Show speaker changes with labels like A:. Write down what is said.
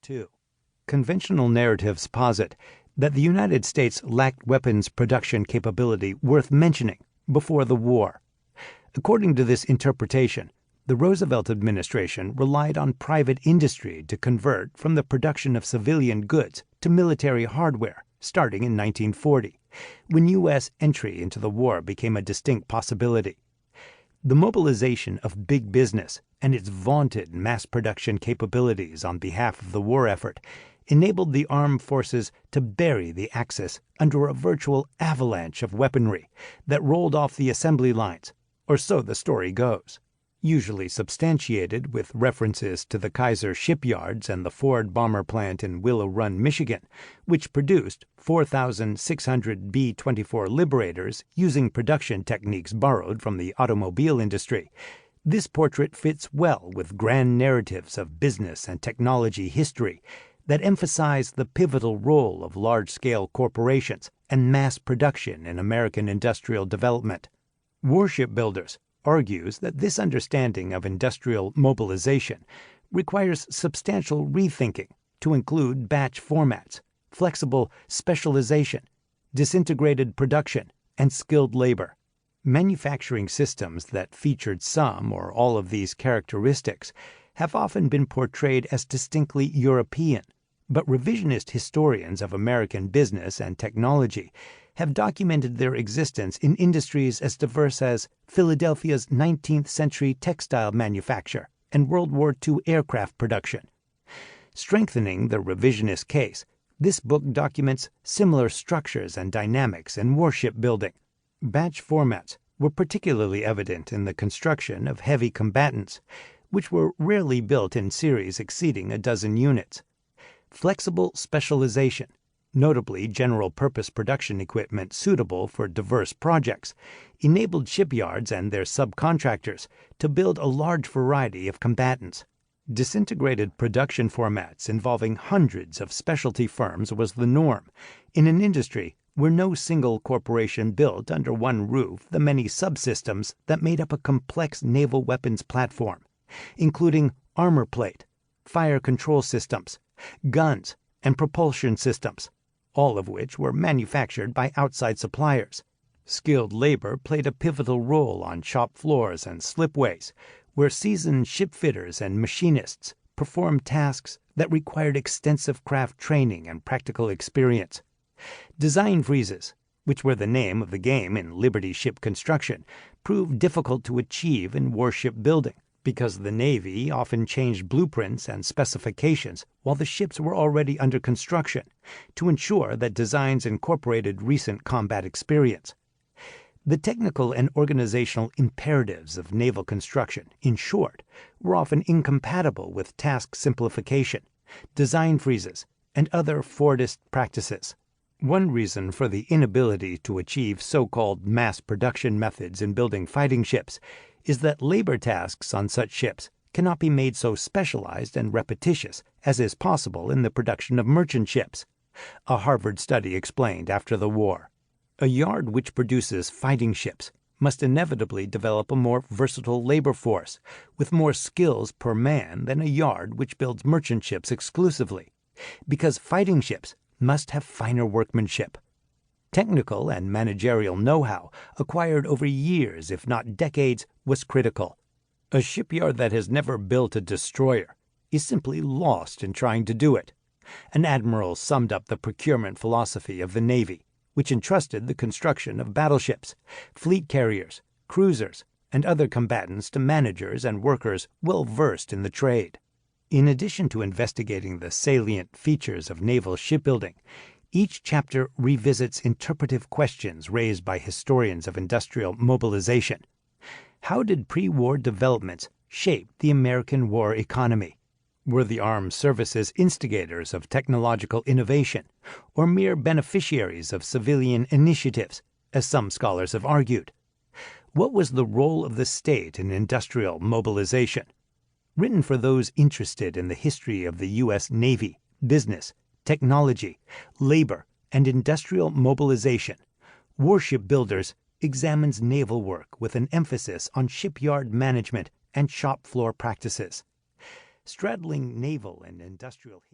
A: II. Conventional narratives posit that the United States lacked weapons production capability worth mentioning before the war. According to this interpretation, the Roosevelt administration relied on private industry to convert from the production of civilian goods to military hardware starting in 1940, when U.S. entry into the war became a distinct possibility. The mobilization of big business and its vaunted mass production capabilities on behalf of the war effort enabled the armed forces to bury the Axis under a virtual avalanche of weaponry that rolled off the assembly lines, or so the story goes, usually substantiated with references to the Kaiser shipyards and the Ford bomber plant in Willow Run, Michigan, which produced 4,600 B-24 Liberators using production techniques borrowed from the automobile industry. This portrait fits well with grand narratives of business and technology history that emphasize the pivotal role of large-scale corporations and mass production in American industrial development. Warship Builders argues that this understanding of industrial mobilization requires substantial rethinking to include batch formats, flexible specialization, disintegrated production, and skilled labor. Manufacturing systems that featured some or all of these characteristics have often been portrayed as distinctly European, but revisionist historians of American business and technology have documented their existence in industries as diverse as Philadelphia's 19th century textile manufacture and World War II aircraft production. Strengthening the revisionist case, this book documents similar structures and dynamics in warship building. Batch formats were particularly evident in the construction of heavy combatants, which were rarely built in series exceeding a dozen units. Flexible specialization, notably general-purpose production equipment suitable for diverse projects, enabled shipyards and their subcontractors to build a large variety of combatants. Disintegrated production formats involving hundreds of specialty firms was the norm, in an industry where no single corporation built under one roof the many subsystems that made up a complex naval weapons platform, including armor plate, fire control systems, guns, and propulsion systems, all of which were manufactured by outside suppliers. Skilled labor played a pivotal role on shop floors and slipways, where seasoned shipfitters and machinists performed tasks that required extensive craft training and practical experience. Design freezes, which were the name of the game in Liberty ship construction, proved difficult to achieve in warship building, because the Navy often changed blueprints and specifications while the ships were already under construction to ensure that designs incorporated recent combat experience. The technical and organizational imperatives of naval construction, in short, were often incompatible with task simplification, design freezes, and other Fordist practices. One reason for the inability to achieve so-called mass production methods in building fighting ships is that labor tasks on such ships cannot be made so specialized and repetitious as is possible in the production of merchant ships, a Harvard study explained after the war. A yard which produces fighting ships must inevitably develop a more versatile labor force with more skills per man than a yard which builds merchant ships exclusively, because fighting ships must have finer workmanship. Technical and managerial know-how acquired over years, if not decades, was critical. A shipyard that has never built a destroyer is simply lost in trying to do it. An admiral summed up the procurement philosophy of the Navy, which entrusted the construction of battleships, fleet carriers, cruisers, and other combatants to managers and workers well versed in the trade. In addition to investigating the salient features of naval shipbuilding, each chapter revisits interpretive questions raised by historians of industrial mobilization. How did pre-war developments shape the American war economy? Were the armed services instigators of technological innovation, or mere beneficiaries of civilian initiatives, as some scholars have argued? What was the role of the state in industrial mobilization? Written for those interested in the history of the U.S. Navy, business, technology, labor, and industrial mobilization, Warship Builders examines naval work with an emphasis on shipyard management and shop floor practices. Straddling naval and industrial history.